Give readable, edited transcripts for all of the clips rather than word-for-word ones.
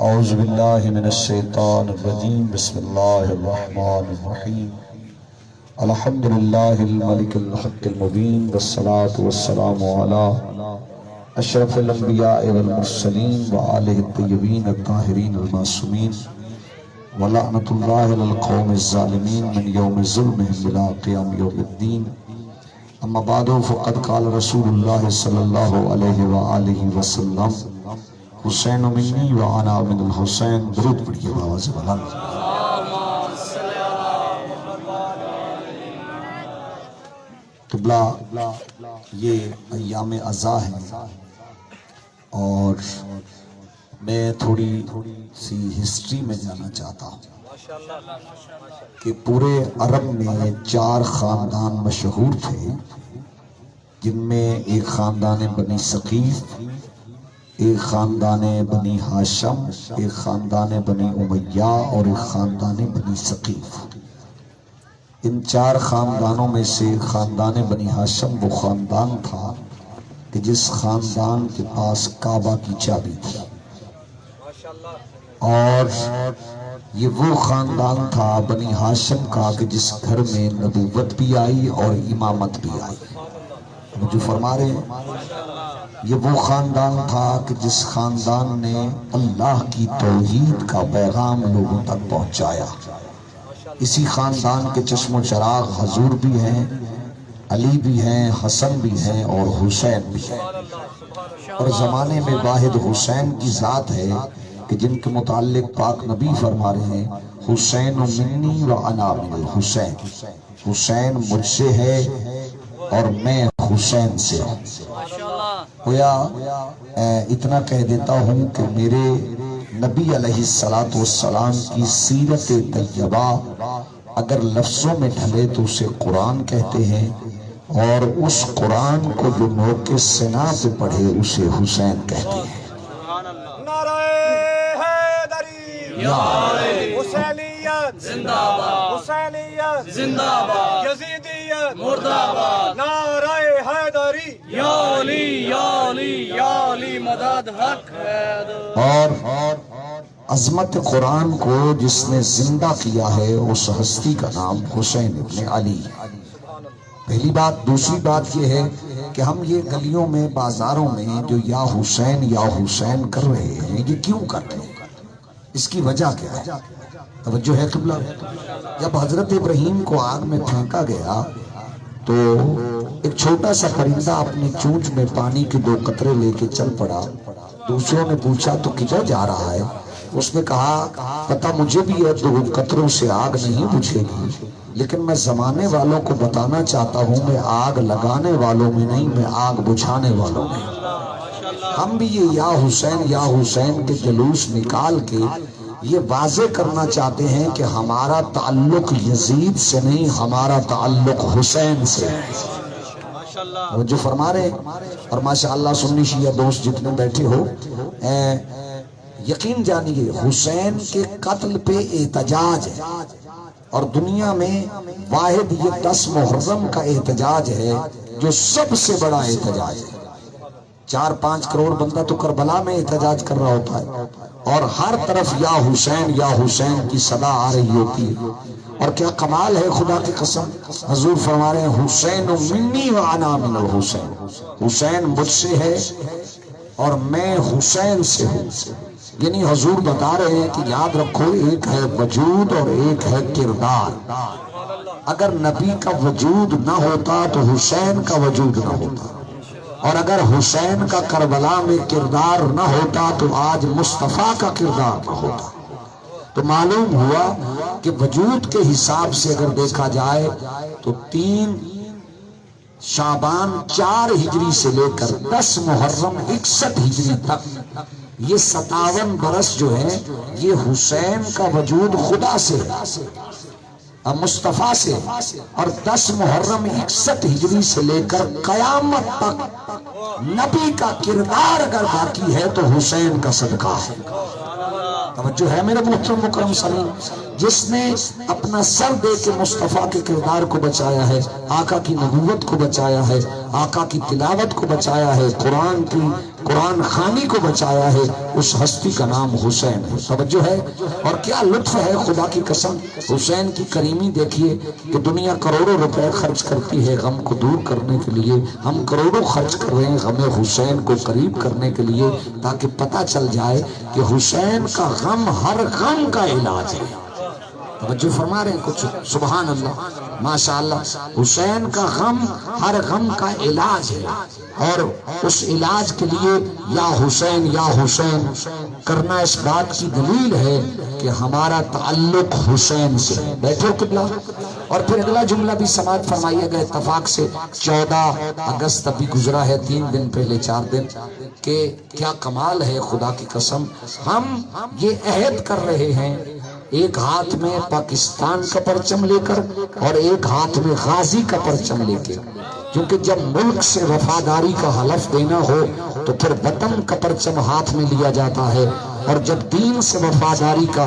اعوذ باللہ من الشیطان الرجیم بسم اللہ الرحمن الرحیم الحمدللہ الملک الحق المبین والصلاة والسلام علی اشرف الانبیاء والمرسلین وآلہ الطیبین الطاہرین المعصومین ولعنت اللہ علی القوم الظالمین من یوم ظلمہم الى قیام یوم الدین اما بعد فقد قال رسول اللہ صلی اللہ علیہ وآلہ وسلم حسین منی وانا من الحسین. درود پڑھیے آواز بلند. قبلہ یہ ایام عزا ہیں اور میں تھوڑی سی ہسٹری میں جانا چاہتا ہوں کہ پورے عرب میں 4 خاندان مشہور تھے، جن میں ایک خاندان بنی ثقیف، ایک خاندان بنی ہاشم، ایک خاندان بنی امیہ اور ایک خاندان بنی ثقیف. ان 4 خاندانوں میں سے خاندان بنی ہاشم وہ خاندان تھا کہ جس خاندان کے پاس کعبہ کی چابی تھی، اور یہ وہ خاندان تھا بنی ہاشم کا کہ جس گھر میں نبوت بھی آئی اور امامت بھی آئی. جو فرما رہے ہیں یہ وہ خاندان تھا کہ جس خاندان نے اللہ کی توحید کا پیغام لوگوں تک پہنچایا. اسی خاندان کے چشم و چراغ حضور بھی ہیں، علی بھی ہیں، حسن بھی ہیں اور حسین بھی ہیں. اور زمانے میں واحد حسین کی ذات ہے کہ جن کے متعلق پاک نبی فرما رہے ہیں حسین منی و انا من الحسین. حسین مجھ سے ہے اور میں حسین سے ہوں. گویا اتنا کہہ دیتا ہوں کہ میرے نبی علیہ السلام کی سیرت طیبہ اگر لفظوں میں ڈھلے تو اسے قرآن کہتے ہیں، اور اس قرآن کو جو موقع سنا پہ پڑھے اسے حسین کہتے ہیں. نعرہ حیدری، حسینیت زندہ باد، حسینیت زندہ باد، یزیدیت مردہ باد. نعرہ حیدری، یا علی یا علی یا علی مدد حق حیدر. اور عظمت قرآن کو جس نے زندہ کیا ہے اس ہستی کا نام حسین ابن علی. پہلی بات. دوسری بات یہ ہے کہ ہم یہ گلیوں میں بازاروں میں جو یا حسین کر رہے ہیں، یہ کیوں کر رہے ہیں؟ اس کی وجہ کیا ہے؟ توجہ ہے قبلہ. جب حضرت ابراہیم کو آگ میں پھینکا گیا تو ایک چھوٹا سا پرندہ اپنے چونچ میں پانی کے 2 قطرے لے کے چل پڑا. دوسروں نے پوچھا تو کدھر جا رہا ہے؟ اس نے کہا پتہ مجھے بھی ہے 2 قطروں سے آگ نہیں بجھے گی، لیکن میں زمانے والوں کو بتانا چاہتا ہوں میں آگ لگانے والوں میں نہیں، میں آگ بجھانے والوں میں. ہم بھی یہ یا حسین کے جلوس نکال کے یہ واضح کرنا چاہتے ہیں کہ ہمارا تعلق یزید سے نہیں، ہمارا تعلق حسین سے. وہ جو فرما رہے اور ماشاءاللہ سنی شیعہ دوست جتنے بیٹھے ہو، یقین جانیے حسین کے قتل پہ احتجاج ہے، اور دنیا میں واحد یہ 10 محرم کا احتجاج ہے جو سب سے بڑا احتجاج ہے. 4-5 کروڑ بندہ تو کربلا میں احتجاج کر رہا ہوتا ہے، اور ہر طرف یا حسین کی صدا آ رہی ہوتی ہے. اور کیا کمال ہے خدا کی قسم. حضور فرما رہے ہیں حسین منی و انا من الحسین. حسین مجھ سے ہے اور میں حسین سے ہوں. یعنی حضور بتا رہے ہیں کہ یاد رکھو ایک ہے وجود اور ایک ہے کردار. اگر نبی کا وجود نہ ہوتا تو حسین کا وجود نہ ہوتا، اور اگر حسین کا کربلا میں کردار نہ ہوتا تو آج مصطفیٰ کا کردار نہ ہوتا. تو معلوم ہوا کہ وجود کے حساب سے اگر دیکھا جائے تو 3 شعبان 4 ہجری سے لے کر 10 محرم 61 ہجری تک یہ 57 برس جو ہے یہ حسین کا وجود خدا سے ہے، مصطفیٰ سے. اور 10 محرم 61 ہجری سے لے کر قیامت تک نبی کا کردار اگر باقی ہے تو حسین کا صدقہ ہے. توجہ ہے میرے محترم مکرم سلیم. جس نے اپنا سر دے کے مصطفیٰ کے کردار کو بچایا ہے، آقا کی نبوت کو بچایا ہے، آقا کی تلاوت کو بچایا ہے، قرآن خوانی کو بچایا ہے، اس ہستی کا نام حسین ہے۔ توجہ ہے؟ اور کیا لطف ہے، خدا کی قسم حسین کی کریمی دیکھیے کہ دنیا کروڑوں روپے خرچ کرتی ہے غم کو دور کرنے کے لیے، ہم کروڑوں خرچ کر رہے ہیں غم حسین کو قریب کرنے کے لیے، تاکہ پتہ چل جائے کہ حسین کا غم ہر غم کا علاج ہے۔ توجہ فرما رہے ہیں کچھ؟ سبحان اللہ، ماشاءاللہ۔ حسین کا غم ہر غم کا علاج ہے، اور اس علاج کے لیے یا حسین کرنا اس بات کی دلیل ہے کہ ہمارا تعلق حسین سے ہے۔ بیٹھو قبلہ۔ اور پھر اگلا جملہ بھی سماعت فرمائیے گا اتفاق سے۔ 14 اگست ابھی گزرا ہے، 3 دن پہلے، 4 دن، کہ کیا کمال ہے خدا کی قسم۔ ہم یہ عہد کر رہے ہیں، ایک ہاتھ میں پاکستان کا پرچم لے کر اور ایک ہاتھ میں غازی کا پرچم لے کے، کیونکہ جب ملک سے وفاداری کا حلف دینا ہو تو پھر وطن کا پرچم ہاتھ میں لیا جاتا ہے، اور جب دین سے وفاداری کا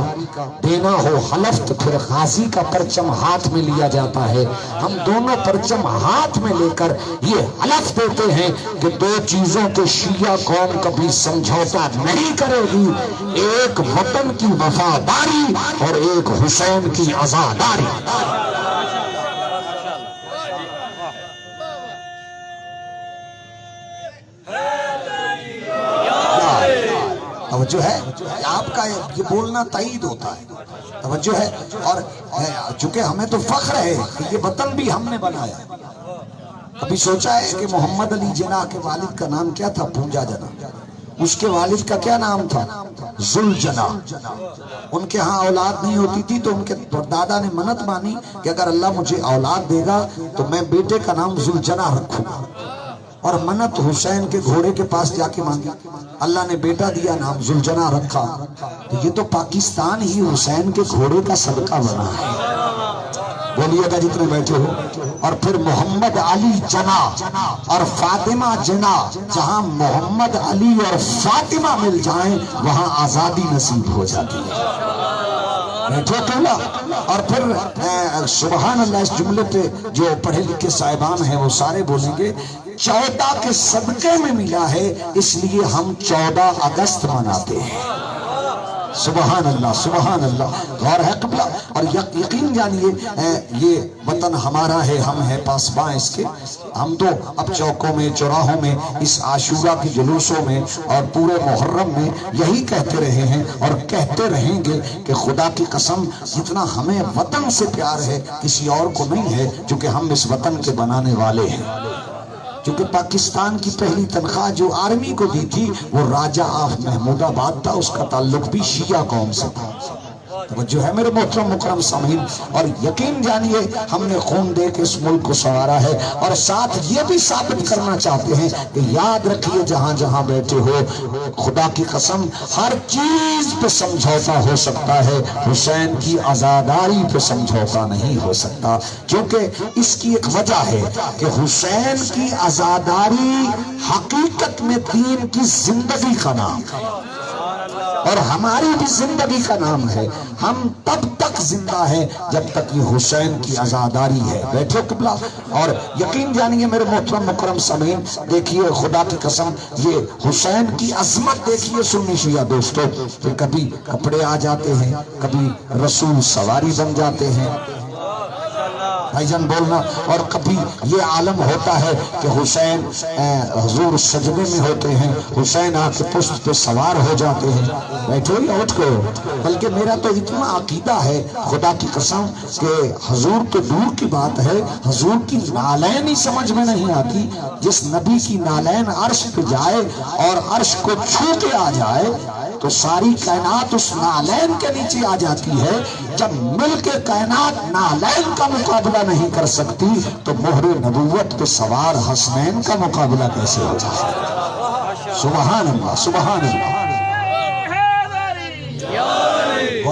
دینا ہو حلف تو پھر غازی کا پرچم ہاتھ میں لیا جاتا ہے۔ ہم دونوں پرچم ہاتھ میں لے کر یہ حلف دیتے ہیں کہ 2 چیزوں کے شیعہ قوم کبھی سمجھوتا نہیں کرے گی، ایک وطن کی وفاداری اور ایک حسین کی عزاداری۔ توجہ ہے؟ آپ کا یہ بولنا تائید ہوتا ہے۔ توجہ ہے؟ اور چونکہ ہمیں تو فخر ہے کہ یہ وطن بھی ہم نے بنایا۔ ابھی سوچا ہے کہ محمد علی جناح کے والد کا نام کیا تھا؟ پونجا جناح۔ اس کے والد کا کیا نام تھا؟ ذوالجناح۔ ان کے ہاں اولاد نہیں ہوتی تھی تو ان کے دادا نے منت مانی کہ اگر اللہ مجھے اولاد دے گا تو میں بیٹے کا نام ذوالجناح رکھوں گا، اور منت حسین کے گھوڑے کے پاس جا کے مانگی، اللہ نے بیٹا دیا، نام ذوالجناح رکھا۔ تو یہ تو پاکستان ہی حسین کے گھوڑے کا صدقہ بنا ہے۔ بولیے گا جتنے بیٹھے ہو۔ اور پھر محمد علی جناح اور فاطمہ جناح، جہاں محمد علی اور فاطمہ مل جائیں وہاں آزادی نصیب ہو جاتی ہے۔ اور پھر سبحان اللہ، اس جملے پہ جو پڑھے لکھے صاحبان ہیں وہ سارے بولیں گے 14 کے صدقے میں ملا ہے، اس لیے ہم 14 اگست مناتے ہیں۔ سبحان اللہ، سبحان اللہ، غور ہے قبلہ۔ اور یقین جانیے یہ وطن ہمارا ہے، ہم ہیں پاسباں اس کے۔ ہم تو اب چوکوں میں، چوراہوں میں، اس عاشورہ کے جلوسوں میں اور پورے محرم میں یہی کہتے رہے ہیں اور کہتے رہیں گے کہ خدا کی قسم جتنا ہمیں وطن سے پیار ہے کسی اور کو نہیں ہے، چونکہ ہم اس وطن کے بنانے والے ہیں۔ کیونکہ پاکستان کی پہلی تنخواہ جو آرمی کو دی تھی وہ راجہ آف محمود آباد تھا، اس کا تعلق بھی شیعہ قوم سے تھا۔ توجہ ہے میرے محترم مکرم سامعین۔ اور یقین جانیے ہم نے خون دے کے اس ملک کو سنوارا ہے، اور ساتھ یہ بھی ثابت کرنا چاہتے ہیں کہ یاد رکھیے جہاں جہاں بیٹھے ہو، خدا کی قسم ہر چیز پہ سمجھوتا ہو سکتا ہے، حسین کی عزاداری پہ سمجھوتا نہیں ہو سکتا، کیونکہ اس کی ایک وجہ ہے کہ حسین کی عزاداری حقیقت میں دین کی زندگی کا نام ہے، اور ہماری بھی زندگی کا نام ہے۔ ہم تب تک زندہ ہیں جب تک یہ حسین کی عزاداری ہے۔ بیٹھو قبلہ۔ اور یقین جانیے میرے محترم مکرم سامعین، دیکھیے خدا کی قسم یہ حسین کی عظمت دیکھیے سنی شیعہ دوستو، کہ کبھی کپڑے آ جاتے ہیں، کبھی رسول سواری بن جاتے ہیں، بھائی جان بولنا، اور کبھی یہ عالم ہوتا ہے کہ حسین حضور سجدے میں ہوتے ہیں، حسین آ کے پشت پہ سوار ہو جاتے ہیں۔ بیٹھو یا اٹھ کرو۔ بلکہ میرا تو اتنا عقیدہ ہے خدا کی قسم کہ حضور تو دور کی بات ہے، حضور کی نالین ہی سمجھ میں نہیں آتی۔ جس نبی کی نالین عرش پہ جائے اور عرش کو چھو کے آ جائے تو ساری کائنات اس نالین کے نیچے آ جاتی ہے۔ جب مل کے کائنات نالین کا مقابلہ نہیں کر سکتی تو مہر نبوت پہ سوار حسنین کا مقابلہ کیسے ہو جائے؟ سبحان اللہ، سبحان اللہ۔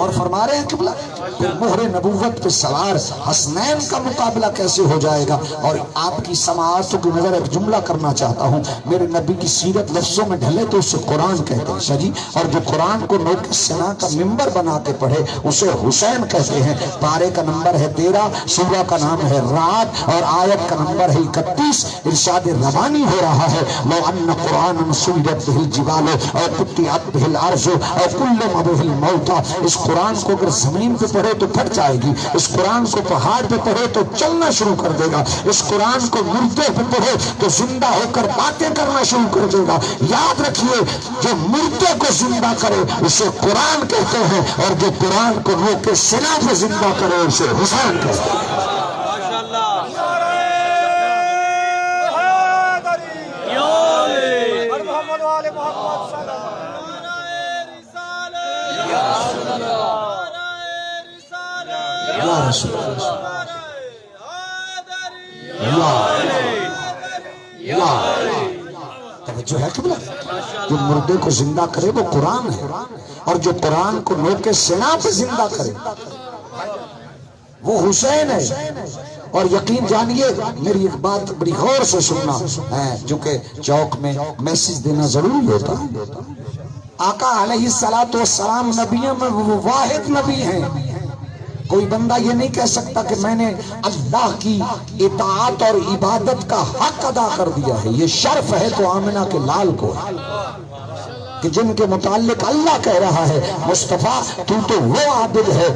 غور فرما رہے ہیں قبلہ؟ پھر مہر نبوت پہ سوار حسنین کا مقابلہ کیسے ہو جائے گا؟ اور آپ کی سماعتوں کی نظر ایک جملہ کرنا چاہتا ہوں، میرے نبی کی سیرت لفظوں میں ڈھلے تو اسے قرآن کہتے ہیں شجی، اور جو قرآن کو نوک سنا کا ممبر بنا کے پڑھے اسے حسین کہتے ہیں۔ پارے کا نمبر ہے 13، سورہ کا نام ہے رعد، اور آیت کا نمبر ہے 31۔ ارشاد ربانی ہو رہا ہے، لو ان قرآن سویرت بہ الجبال اور قطعت بہ الارض اور کلم بہ الموتى، اس قرآن کو اگر زمین پہ پڑھے تو پھٹ جائے گی، اس قرآن کو پہاڑ پہ پڑھے تو چلنا شروع کر دے گا، اس قرآن کو مردے پہ پڑھے تو زندہ ہو کر باتیں کرنا شروع کر دے گا۔ یاد رکھیے، جو مردے کو زندہ کرے اسے قرآن کہتے ہیں، اور جو قرآن کو روح کے سنا پہ زندہ کرے اسے حسین کہتے ہیں۔ یا رسول اللہ، یا توجہ ہے قبلہ؟ جو مردے کو زندہ کرے وہ قرآن ہے، اور جو قرآن کو نوک سنا پہ زندہ کرے وہ حسین ہے۔ اور یقین جانیے، میری ایک بات بڑی غور سے سننا ہے، جو کہ چوک میں میسج دینا ضروری ہوتا ہے۔ آقا علیہ الصلوۃ والسلام نبیوں میں وہ واحد نبی ہیں، کوئی بندہ یہ نہیں کہہ سکتا کہ میں نے اللہ کی اطاعت اور عبادت کا حق ادا کر دیا ہے۔ یہ شرف ہے تو آمنہ کے لال کو ہے کہ جن کے متعلق اللہ کہہ رہا ہے، مصطفیٰ تو وہ عابد ہے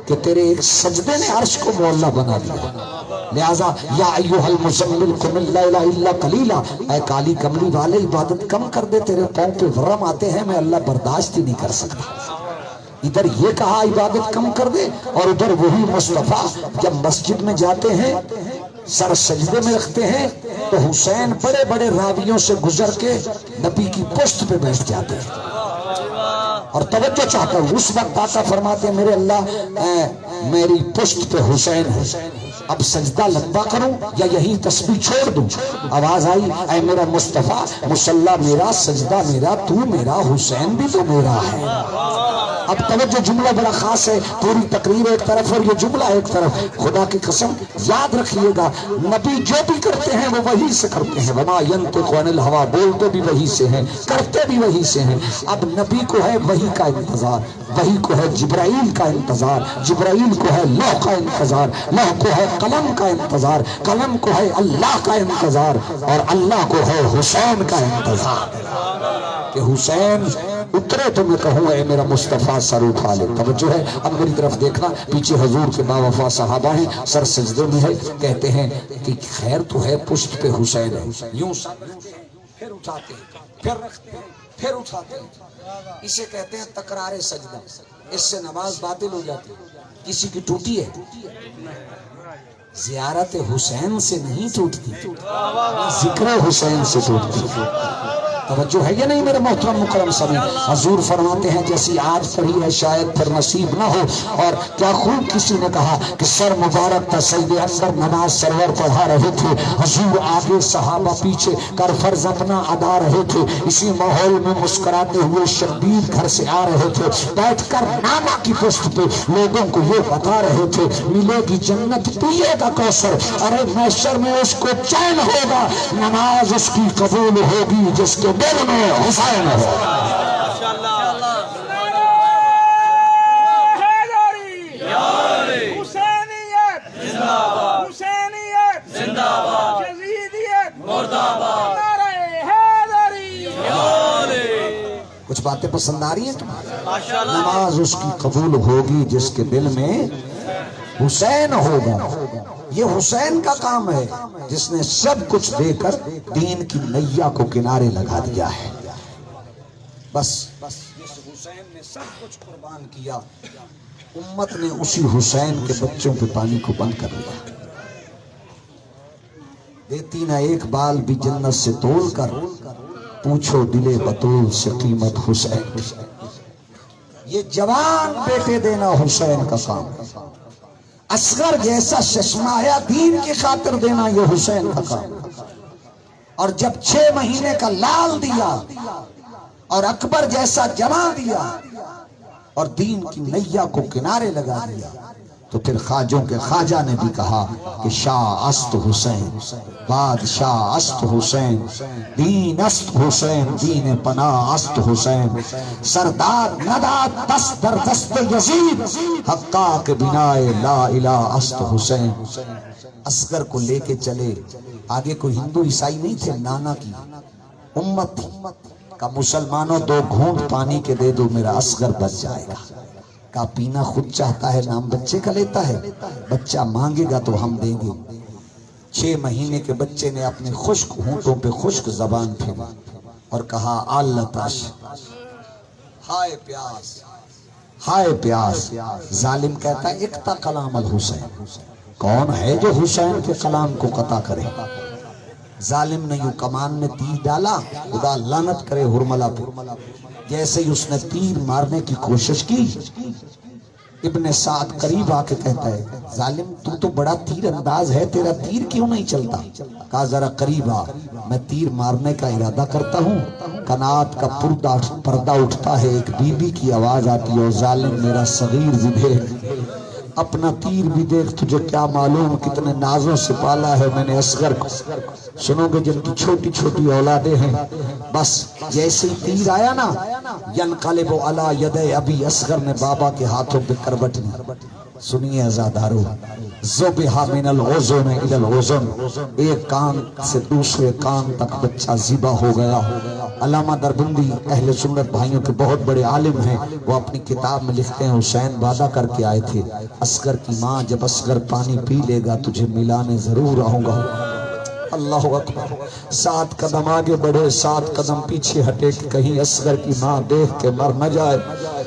کہ تیرے ایک سجدے نے عرش کو معلّہ بنا دیا۔ لہذا یا ایھا المزمل قم اللیل الا قلیلا، اے کالی کملی والے عبادت کم کر دے، تیرے پاؤں پہ ورم آتے ہیں، میں اللہ برداشت ہی نہیں کر سکتا۔ ادھر یہ کہا عبادت کم کر دے، اور ادھر وہی مصطفیٰ جب مسجد میں جاتے ہیں سر سجدے میں رکھتے ہیں تو حسین بڑے بڑے راویوں سے گزر کے نبی کی پشت پہ بیٹھ جاتے ہیں۔ اور توجہ چاہتا ہوں، اس وقت آقا فرماتے ہیں میرے اللہ میری پشت پہ حسین ہے، اب سجدہ لمبا کروں یا یہی تسبیح چھوڑ دوں؟ آواز آئی، اے میرا مصطفیٰ، مصلی میرا، سجدہ میرا، تو میرا، حسین بھی تو میرا ہے۔ اب توجہ، جملہ بڑا خاص ہے، پوری تقریر ایک طرف اور یہ جملہ ایک طرف۔ خدا کی قسم یاد رکھیے گا، نبی جو بھی کرتے ہیں وہ وہی سے کرتے ہیں، وما ینطق عن الہویٰ، بولتے بھی وہی سے ہیں، کرتے بھی وہی سے ہیں۔ اب نبی کو ہے وحی کا انتظار، وحی کو ہے جبرائیل کا انتظار، جبرائیل کو ہے لوح کا انتظار، لوح کو ہے قلم کا انتظار، قلم کو ہے اللہ کا انتظار، اور اللہ کو ہے حسین کا انتظار کہ حسین اترے تو میں کہوں اے میرا مصطفیٰ سر اٹھا لے۔ توجہ ہے، اب میری طرف دیکھنا، پیچھے حضور کے باوفا صحابہ ہیں، سر سجدے میں ہے، کہتے ہیں کہ خیر تو ہے، پشت پہ حسین ہے، یوں سر پھر اٹھاتے ہیں، پھر رکھتے ہیں، پھر اٹھاتے ہیں، اسے کہتے ہیں تکرار سجدہ۔ اس سے نماز باطل ہو جاتی ہے۔ کسی کی ٹوٹی ہے؟ زیارت حسین سے نہیں ٹوٹتی، ذکر حسین سے ٹوٹتی۔ توجہ ہے یا نہیں میرے محترم مکرم سبھی؟ حضور فرماتے ہیں جیسی آج پڑھی ہے شاید پھر نصیب نہ ہو۔ اور کیا خوب کسی نے کہا کہ سر مبارک تھا، سید اکبر نماز سرور پڑھا رہے تھے، حضور آگے، صحابہ پیچھے، کر فرض اپنا ادا رہے تھے۔ اسی ماحول میں مسکراتے ہوئے شبیر گھر سے آ رہے تھے، بیٹھ کر نانا کی پشت پہ لوگوں کو یہ بتا رہے تھے ملے گی جنت، پیے گا کوثر، ارے محشر میں اس کو چین ہوگا، نماز اس کی قبول ہوگی جس کے دل میں حسین ہو۔ کچھ باتیں پسند آ رہی ہیں تمہیں؟ نماز اس کی قبول ہوگی جس کے دل میں حسین ہوگا۔ یہ حسین کا کام ہے جس نے سب کچھ دے کر دین کی نیا کو کنارے لگا دیا ہے۔ بس اس حسین نے سب کچھ قربان کیا، امت نے اسی حسین کے بچوں پہ پانی کو بند کر دیا۔ دیتی نہ ایک بال بھی جنت سے تول کر، پوچھو دلے بطول سے قیمت حسین۔ یہ جوان بیٹے دینا حسین کا کام ہے، اصغر جیسا ششمایا دین کی خاطر دینا یہ حسین کا کام ہے۔ اور جب 6 مہینے کا لال دیا اور اکبر جیسا جوان دیا اور دین کی نیا کو کنارے لگا دیا، تو پھر خواجوں کے خواجہ نے بھی کہا کہ شاہ است حسین، بادشاہ است حسین، دین است حسین، دین پناہ است حسین، سردار نداد دست در دست یزید، حقا کے بنائے لا الہ است حسین۔ اصغر کو لے کے چلے، آگے کوئی ہندو عیسائی نہیں تھے، نانا کی امت تھی، کہ مسلمانوں 2 گھونٹ پانی کے دے دو، میرا اصغر بچ جائے گا۔ کا پینا خود چاہتا ہے، نام بچے کا لیتا ہے، بچہ مانگے گا تو ہم دیں گے۔ 6 مہینے کے بچے نے اپنے خشک ہونٹوں پہ خشک زبان پھیری اور کہا آلتش، ہائے پیاس، ہائے پیاس۔ ظالم کہتا ہے اقطع کلام الحسین، کون ہے جو حسین کے کلام کو قطع کرے؟ ظالم نے یوں کمان میں تیر ڈالا، خدا لعنت کرے ہرملہ پہ، جیسے ہی اس نے تیر مارنے کی کوشش کی، ابن سعد قریب آ کے کہتا ہے ظالم تو بڑا تیر انداز ہے، تیرا تیر کیوں نہیں چلتا؟ کہا ذرا قریب آ، میں تیر مارنے کا ارادہ کرتا ہوں، قناعت کا پردہ اٹھتا ہے، ایک بی بی کی آواز آتی ہے، اور ظالم میرا صغیر بھی دیکھ، اپنا تیر بھی دیکھ، تجھے کیا معلوم کتنے نازوں سے پالا ہے میں نے اصغر کو۔ سنو گے جن کی چھوٹی چھوٹی اولادیں ہیں، بس جیسے ہی تیر آیا نا، ینقلب علی ید ابی، اصغر نے بابا کے ہاتھوں پہ کربٹ لی۔ سنیے عزادارو، ذبح من العظم الی العظم، ایک کان سے دوسرے کان تک بچہ ذبح ہو گیا۔ علامہ دربندی اہل سنت بھائیوں کے بہت بڑے عالم ہیں، وہ اپنی کتاب میں لکھتے ہیں حسین وعدہ کر کے آئے تھے، اصغر کی ماں جب اصغر پانی پی لے گا تجھے ملانے ضرور آؤں گا۔ اللہ اکبر۔ 7 قدم آگے بڑھے، 7 قدم پیچھے ہٹے کہ کہیں اصغر کی ماں دیکھ کے مر نہ جائے۔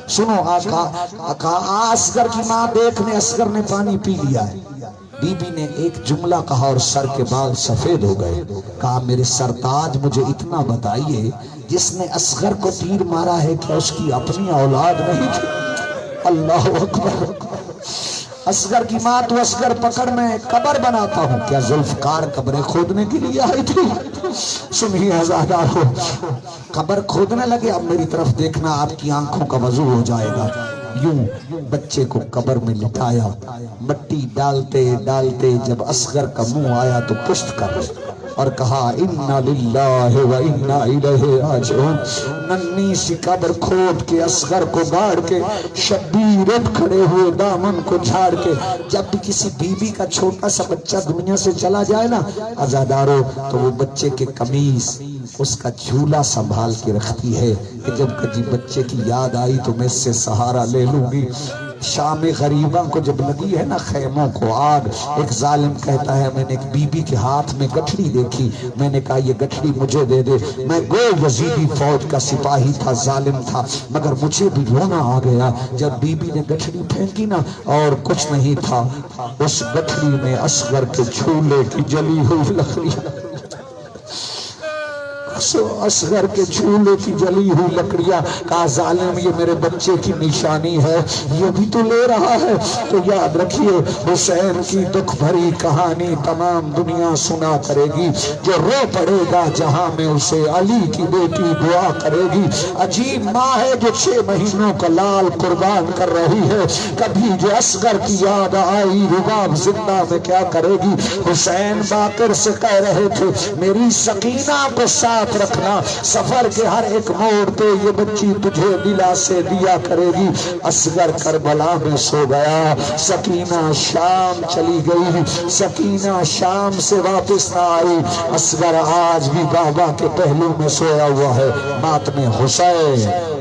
سنو آقا، اصغر کی ماں دیکھنے اصغر نے پانی پی لیا ہے۔ بی بی نے ایک جملہ کہا اور سر کے بال سفید ہو گئے۔ کہا میرے سرتاج مجھے اتنا بتائیے، جس نے اصغر کو تیر مارا ہے کیا اس کی اپنی اولاد نہیں تھی؟ اللہ اکبر۔ اصغر کی ماں تو اصغر پکڑ میں قبر بناتا ہوں، کیا ذوالفقار قبریں کھودنے کے لیے آئی تھی؟ سنیے عزادارو، قبر کھودنے لگے، اب میری طرف دیکھنا، آپ کی آنکھوں کا وضو ہو جائے گا۔ یوں بچے کو قبر میں لٹایا، مٹی ڈالتے ڈالتے جب اصغر کا منہ آیا تو پشت کر اور کہا انا للہ و انا الیہ راجعون۔ ننھی سی قبر کھود کے اصغر کو گاڑ کے، شبیر اٹھ کھڑے ہوئے دامن کو جھاڑ کے۔ جب بھی کسی بی بی کا چھوٹا سا بچہ دنیا سے چلا جائے نا عزادارو، تو وہ بچے کے قمیص، اس کا جھولا سنبھال کے رکھتی ہے کہ جب کبھی بچے کی یاد آئی تو میں اس سے سہارا لے لوں گی۔ شام غریباں کو جب لگی ہے نا خیموں کو آگ، ایک ظالم کہتا ہے میں نے ایک بی بی کے ہاتھ میں گٹھڑی دیکھی، میں نے کہا یہ گٹھڑی مجھے دے دے، میں گو یزیدی فوج کا سپاہی تھا، ظالم تھا، مگر مجھے بھی رونا آ گیا جب بی بی نے گٹھڑی پھینکی نا اور کچھ نہیں تھا، اس گٹھڑی میں اصغر کے جھولے کی جلی ہوئی لکڑی، اصغر کے جھولے کی جلی ہوئی لکڑیاں۔ کہا ظالم یہ میرے بچے کی نشانی ہے، یہ بھی تو لے رہا ہے۔ تو یاد رکھیے حسین کی دکھ بھری کہانی تمام دنیا سنا کرے گی، جو رو پڑے گا جہاں میں اسے علی کی بیٹی دعا کرے گی۔ عجیب ماں ہے جو 6 مہینوں کا لال قربان کر رہی ہے، کبھی جو اصغر کی یاد آئی رباب زندہ میں کیا کرے گی۔ حسین باقر سے کہہ رہے تھے میری سکینہ کو ساتھ رکھنا، سفر کے ہر ایک موڑ پہ یہ بچی تجھے دلا سے دیا کرے گی۔ اصغر کربلا میں سو گیا، سکینہ شام چلی گئی، سکینہ شام سے واپس نہ آئی، اصغر آج بھی بابا کے پہلو میں سویا ہوا ہے۔ ماتم حسین